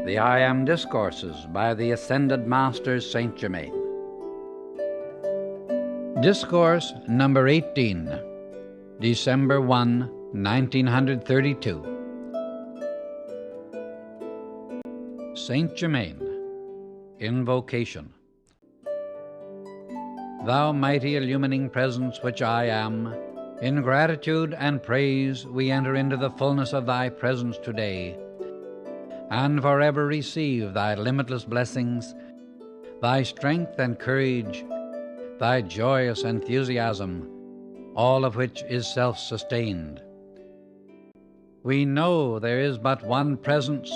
The I Am Discourses by the Ascended Master Saint Germain. Discourse number 18, December 1, 1932. Saint Germain, Invocation. Thou mighty illumining presence which I am, in gratitude and praise we enter into the fullness of thy presence today, and forever receive thy limitless blessings, thy strength and courage, thy joyous enthusiasm, all of which is self-sustained. We know there is but one presence.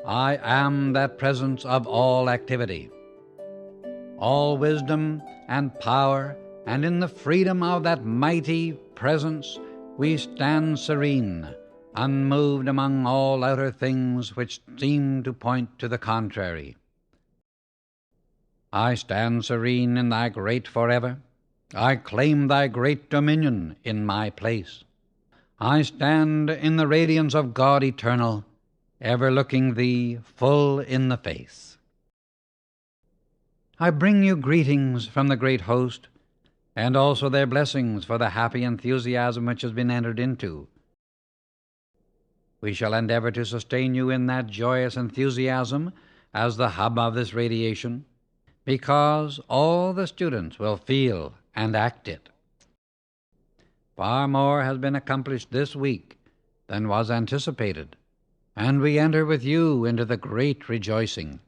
I am that presence of all activity, all wisdom and power, and in the freedom of that mighty presence we stand serene, unmoved among all outer things which seem to point to the contrary. I stand serene in thy great forever. I claim thy great dominion in my place. I stand in the radiance of God eternal, ever looking thee full in the face. I bring you greetings from the great host, and also their blessings for the happy enthusiasm which has been entered into. We shall endeavor to sustain you in that joyous enthusiasm as the hub of this radiation, because all the students will feel and act it. Far more has been accomplished this week than was anticipated, and we enter with you into the great rejoicing.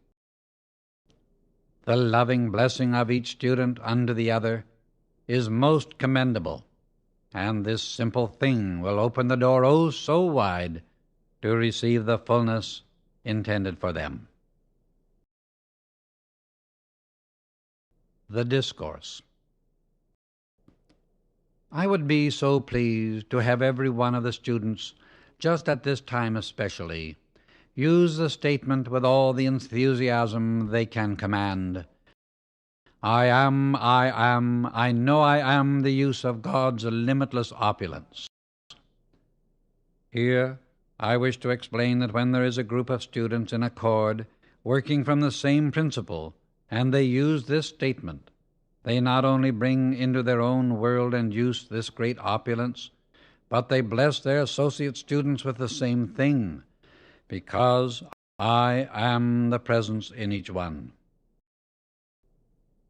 The loving blessing of each student unto the other is most commendable, and this simple thing will open the door oh so wide to receive the fullness intended for them. The Discourse. I would be so pleased to have every one of the students, just at this time especially, use the statement with all the enthusiasm they can command. I know I am the use of God's limitless opulence. Here, I wish to explain that when there is a group of students in accord, working from the same principle, and they use this statement, they not only bring into their own world and use this great opulence, but they bless their associate students with the same thing, because I am the presence in each one.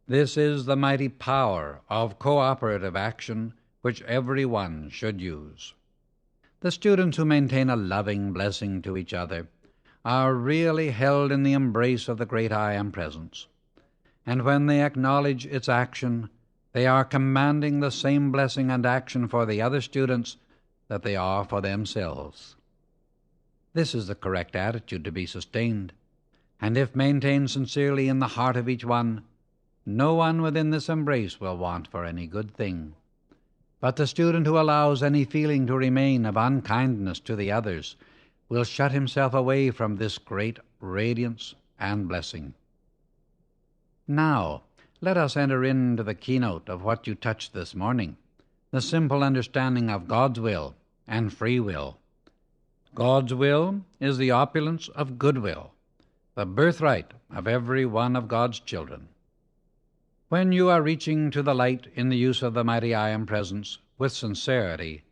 This is the mighty power of cooperative action which every one should use. The students who maintain a loving blessing to each other are really held in the embrace of the great I Am presence, and when they acknowledge its action, they are commanding the same blessing and action for the other students that they are for themselves. This is the correct attitude to be sustained, and if maintained sincerely in the heart of each one, no one within this embrace will want for any good thing. But the student who allows any feeling to remain of unkindness to the others will shut himself away from this great radiance and blessing. Now, let us enter into the keynote of what you touched this morning, the simple understanding of God's will and free will. God's will is the opulence of goodwill, the birthright of every one of God's children. When you are reaching to the light in the use of the mighty I Am presence with sincerity,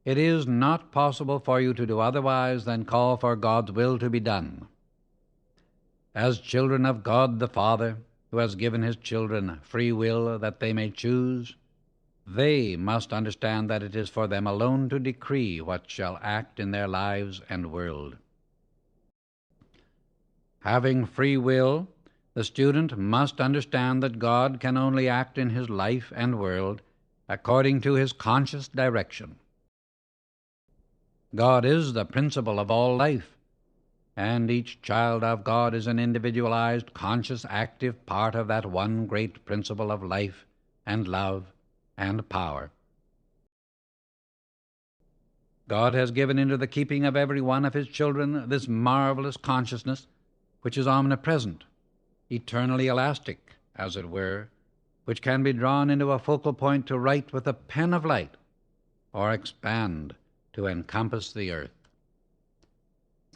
it is not possible for you to do otherwise than call for God's will to be done. As children of God the Father, who has given his children free will that they may choose, they must understand that it is for them alone to decree what shall act in their lives and world. Having free will, the student must understand that God can only act in his life and world according to his conscious direction. God is the principle of all life, and each child of God is an individualized, conscious, active part of that one great principle of life and love and power. God has given into the keeping of every one of his children this marvelous consciousness, which is omnipresent, eternally elastic, as it were, which can be drawn into a focal point to write with a pen of light, or expand to encompass the earth.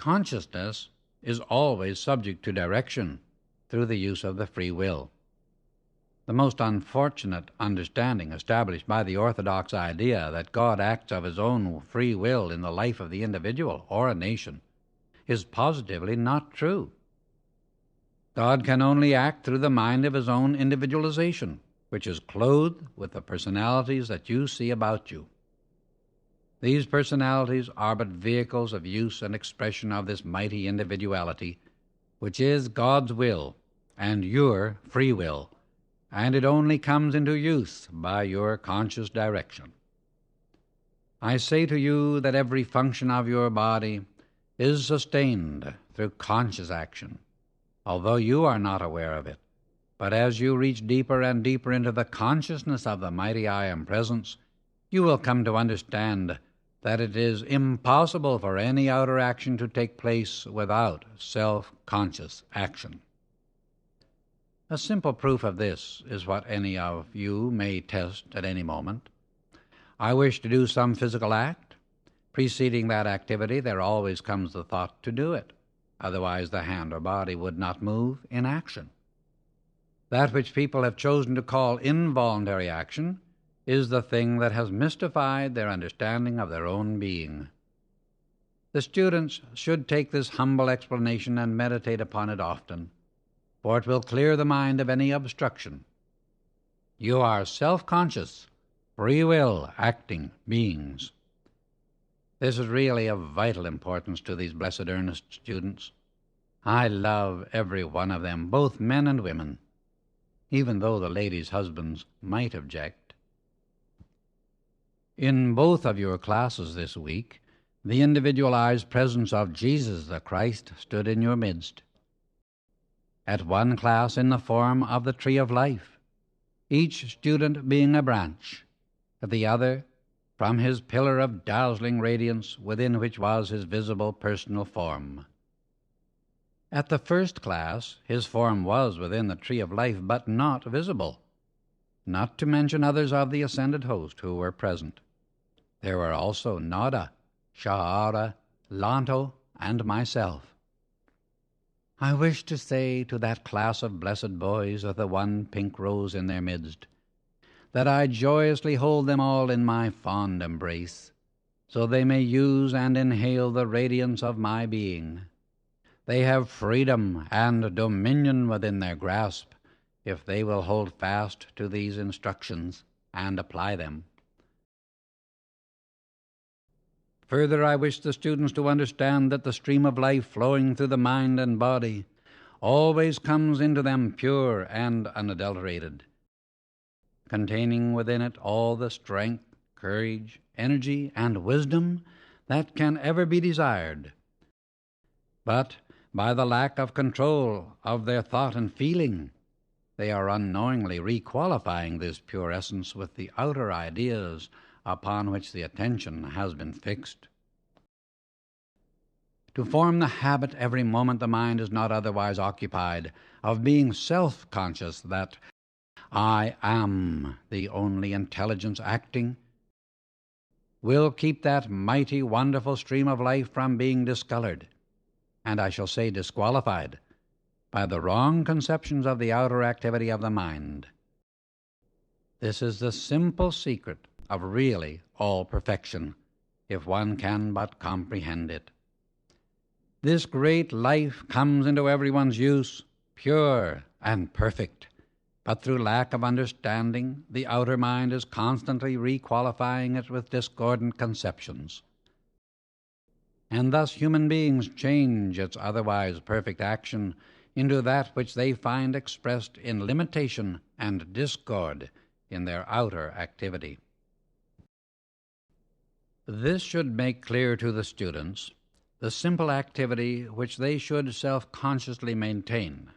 Consciousness is always subject to direction through the use of the free will. The most unfortunate understanding established by the orthodox idea that God acts of his own free will in the life of the individual or a nation is positively not true. God can only act through the mind of his own individualization, which is clothed with the personalities that you see about you. These personalities are but vehicles of use and expression of this mighty individuality, which is God's will and your free will, and it only comes into use by your conscious direction. I say to you that every function of your body is sustained through conscious action, although you are not aware of it. But as you reach deeper and deeper into the consciousness of the mighty I Am Presence, you will come to understand that it is impossible for any outer action to take place without self-conscious action. A simple proof of this is what any of you may test at any moment. I wish to do some physical act. Preceding that activity, there always comes the thought to do it. Otherwise, the hand or body would not move in action. That which people have chosen to call involuntary action is the thing that has mystified their understanding of their own being. The students should take this humble explanation and meditate upon it often, for it will clear the mind of any obstruction. You are self-conscious, free will acting beings. This is really of vital importance to these blessed earnest students. I love every one of them, both men and women, even though the ladies' husbands might object. In both of your classes this week, the individualized presence of Jesus the Christ stood in your midst. At one class in the form of the tree of life, each student being a branch, at the other from his pillar of dazzling radiance within which was his visible personal form. At the first class, his form was within the tree of life, but not visible, not to mention others of the ascended host who were present. There were also Nada, Shahara, Lanto, and myself. I wish to say to that class of blessed boys with the one pink rose in their midst, that I joyously hold them all in my fond embrace, so they may use and inhale the radiance of my being. They have freedom and dominion within their grasp, if they will hold fast to these instructions and apply them. Further, I wish the students to understand that the stream of life flowing through the mind and body always comes into them pure and unadulterated, containing within it all the strength, courage, energy, and wisdom that can ever be desired. But by the lack of control of their thought and feeling, they are unknowingly requalifying this pure essence with the outer ideas upon which the attention has been fixed. To form the habit every moment the mind is not otherwise occupied of being self-conscious that I am the only intelligence acting, will keep that mighty, wonderful stream of life from being discolored, and I shall say disqualified, by the wrong conceptions of the outer activity of the mind. This is the simple secret of really all perfection, if one can but comprehend it. This great life comes into everyone's use, pure and perfect, but through lack of understanding, the outer mind is constantly requalifying it with discordant conceptions. And thus human beings change its otherwise perfect action into that which they find expressed in limitation and discord in their outer activity. This should make clear to the students the simple activity which they should self-consciously maintain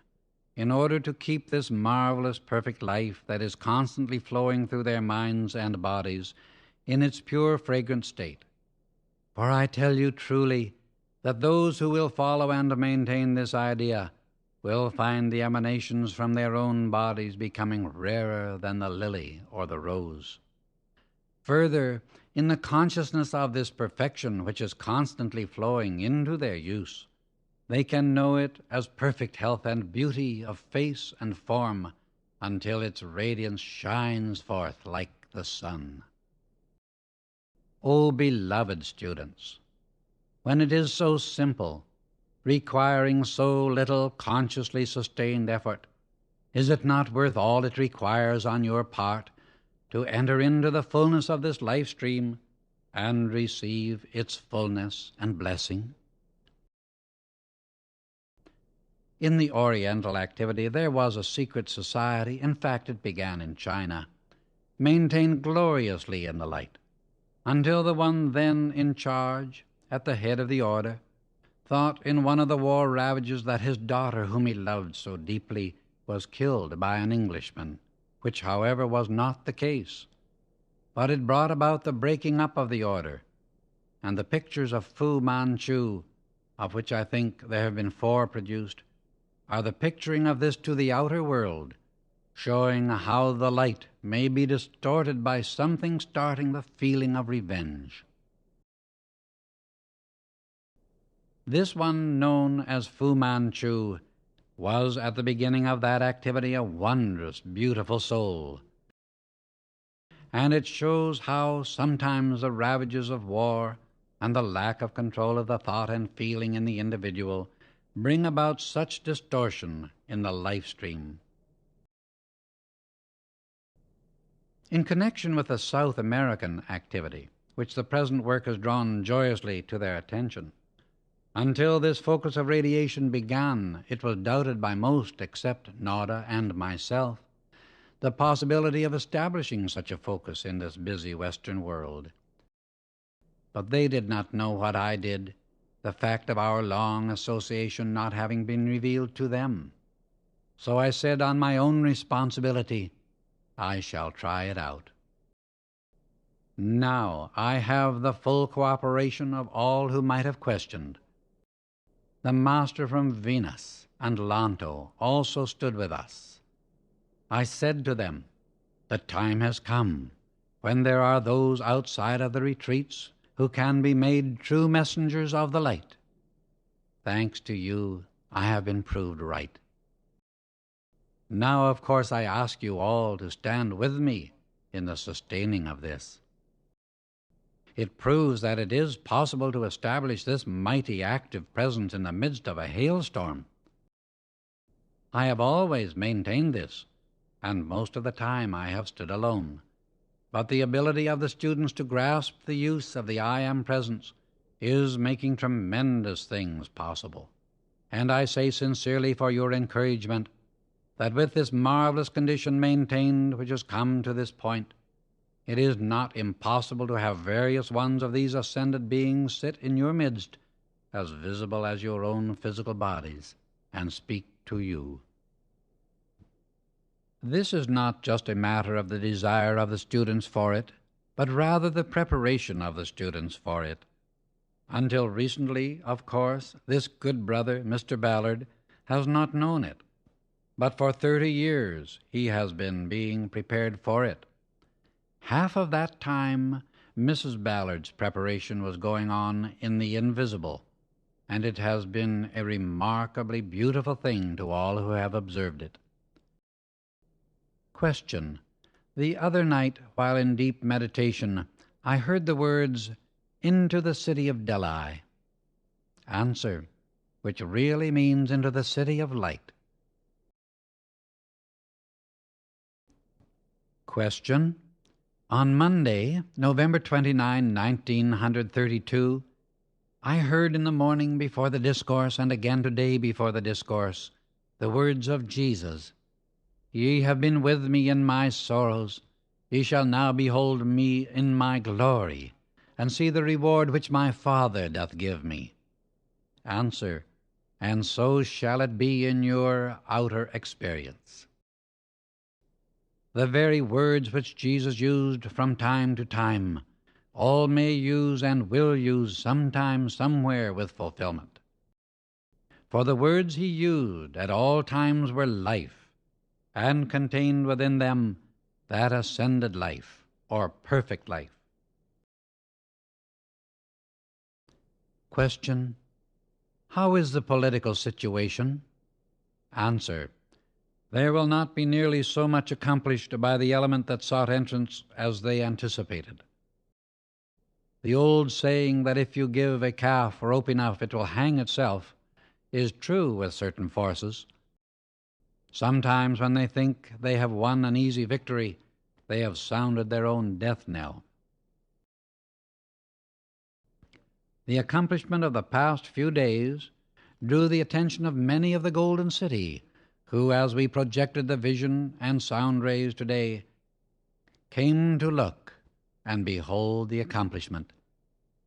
in order to keep this marvelous perfect life that is constantly flowing through their minds and bodies in its pure fragrant state. For I tell you truly that those who will follow and maintain this idea will find the emanations from their own bodies becoming rarer than the lily or the rose. Further, in the consciousness of this perfection which is constantly flowing into their use, they can know it as perfect health and beauty of face and form until its radiance shines forth like the sun. O beloved students, when it is so simple, requiring so little consciously sustained effort, is it not worth all it requires on your part to enter into the fullness of this life stream and receive its fullness and blessing? In the Oriental activity there was a secret society, in fact it began in China, maintained gloriously in the light, until the one then in charge, at the head of the order, thought in one of the war ravages that his daughter, whom he loved so deeply, was killed by an Englishman, which, however, was not the case. But it brought about the breaking up of the order, and the pictures of Fu Manchu, of which I think there have been 4 produced, are the picturing of this to the outer world, showing how the light may be distorted by something starting the feeling of revenge. This one known as Fu Manchu was at the beginning of that activity a wondrous, beautiful soul, and it shows how sometimes the ravages of war and the lack of control of the thought and feeling in the individual bring about such distortion in the life stream. In connection with the South American activity, which the present work has drawn joyously to their attention, until this focus of radiation began, it was doubted by most except Nada and myself the possibility of establishing such a focus in this busy Western world. But they did not know what I did, the fact of our long association not having been revealed to them. So I said on my own responsibility, I shall try it out. Now I have the full cooperation of all who might have questioned. The master from Venus and Lanto also stood with us. I said to them, the time has come when there are those outside of the retreats who can be made true messengers of the light. Thanks to you, I have been proved right. Now, of course, I ask you all to stand with me in the sustaining of this. It proves that it is possible to establish this mighty active presence in the midst of a hailstorm. I have always maintained this, and most of the time I have stood alone. But the ability of the students to grasp the use of the I Am Presence is making tremendous things possible. And I say sincerely for your encouragement that with this marvelous condition maintained which has come to this point, it is not impossible to have various ones of these ascended beings sit in your midst, as visible as your own physical bodies, and speak to you. This is not just a matter of the desire of the students for it, but rather the preparation of the students for it. Until recently, of course, this good brother, Mr. Ballard, has not known it, but for 30 years he has been being prepared for it. Half of that time, Mrs. Ballard's preparation was going on in the invisible, and it has been a remarkably beautiful thing to all who have observed it. Question. The other night, while in deep meditation, I heard the words, into the city of Delhi. Answer, which really means into the city of light. Question. On Monday, November 29, 1932, I heard in the morning before the Discourse and again today before the Discourse the words of Jesus, Ye have been with me in my sorrows, ye shall now behold me in my glory, and see the reward which my Father doth give me. Answer, and so shall it be in your outer experience. The very words which Jesus used from time to time, all may use and will use sometime, somewhere with fulfillment. For the words he used at all times were life, and contained within them that ascended life, or perfect life. Question: how is the political situation? Answer: there will not be nearly so much accomplished by the element that sought entrance as they anticipated. The old saying that if you give a calf rope enough it will hang itself is true with certain forces. Sometimes when they think they have won an easy victory, they have sounded their own death knell. The accomplishment of the past few days drew the attention of many of the Golden City, who, as we projected the vision and sound rays today, came to look and behold the accomplishment.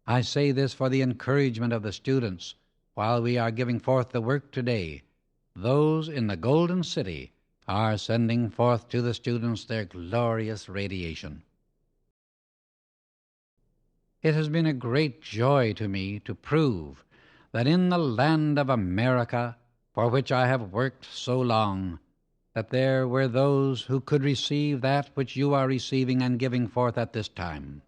I say this for the encouragement of the students while we are giving forth the work today. Those in the Golden City are sending forth to the students their glorious radiation. It has been a great joy to me to prove that in the land of America, for which I have worked so long, that there were those who could receive that which you are receiving and giving forth at this time.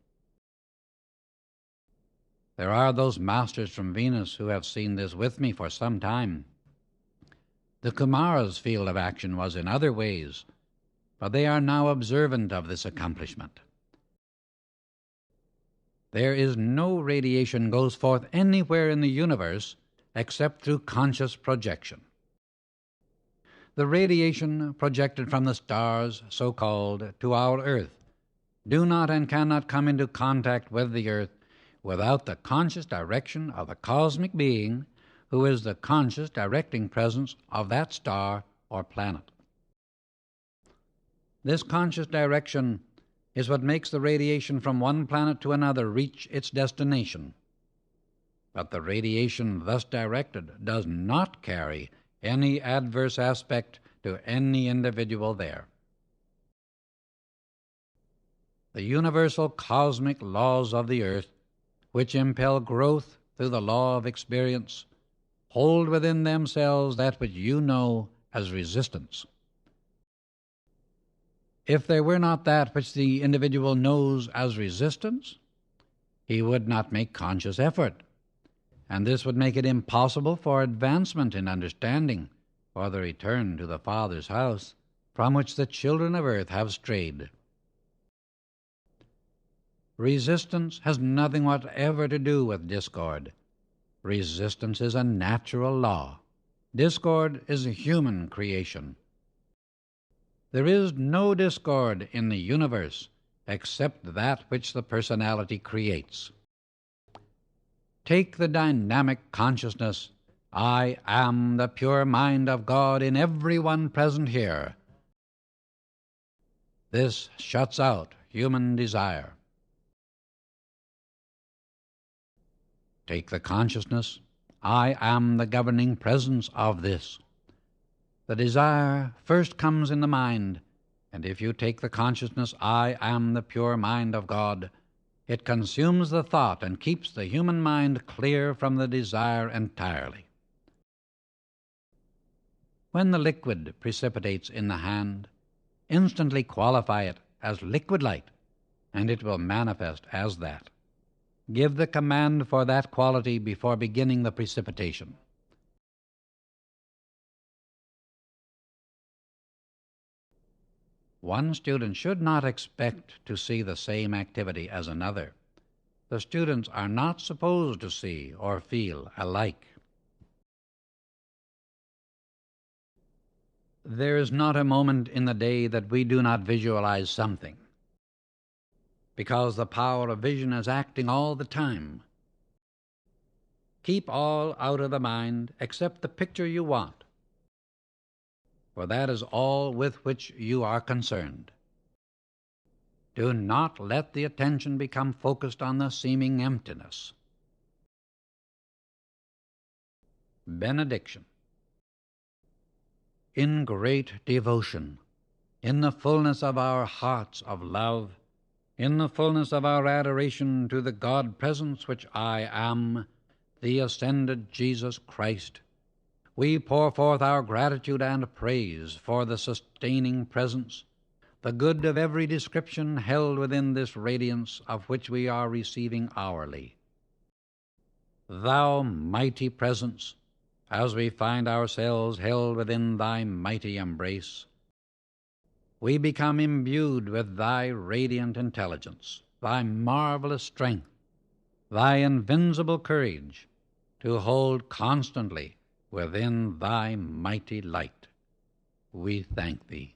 There are those masters from Venus who have seen this with me for some time. The Kumara's field of action was in other ways, but they are now observant of this accomplishment. There is no radiation goes forth anywhere in the universe except through conscious projection. The radiation projected from the stars, so-called, to our earth, do not and cannot come into contact with the earth without the conscious direction of the cosmic being who is the conscious directing presence of that star or planet. This conscious direction is what makes the radiation from one planet to another reach its destination. But the radiation thus directed does not carry any adverse aspect to any individual there. The universal cosmic laws of the earth, which impel growth through the law of experience, hold within themselves that which you know as resistance. If there were not that which the individual knows as resistance, he would not make conscious effort, and this would make it impossible for advancement in understanding or the return to the Father's house from which the children of earth have strayed. Resistance has nothing whatever to do with discord. Resistance is a natural law. Discord is a human creation. There is no discord in the universe except that which the personality creates. Take the dynamic consciousness, I am the pure mind of God in everyone present here. This shuts out human desire. Take the consciousness, I am the governing presence of this. The desire first comes in the mind, and if you take the consciousness, I am the pure mind of God, it consumes the thought and keeps the human mind clear from the desire entirely. When the liquid precipitates in the hand, instantly qualify it as liquid light, and it will manifest as that. Give the command for that quality before beginning the precipitation. One student should not expect to see the same activity as another. The students are not supposed to see or feel alike. There is not a moment in the day that we do not visualize something, because the power of vision is acting all the time. Keep all out of the mind except the picture you want, for that is all with which you are concerned. Do not let the attention become focused on the seeming emptiness. Benediction. In great devotion, in the fullness of our hearts of love, in the fullness of our adoration to the God-presence which I am, the ascended Jesus Christ, we pour forth our gratitude and praise for the sustaining presence, the good of every description held within this radiance of which we are receiving hourly. Thou mighty presence, as we find ourselves held within thy mighty embrace, we become imbued with thy radiant intelligence, thy marvelous strength, thy invincible courage, to hold constantly within thy mighty light. We thank thee.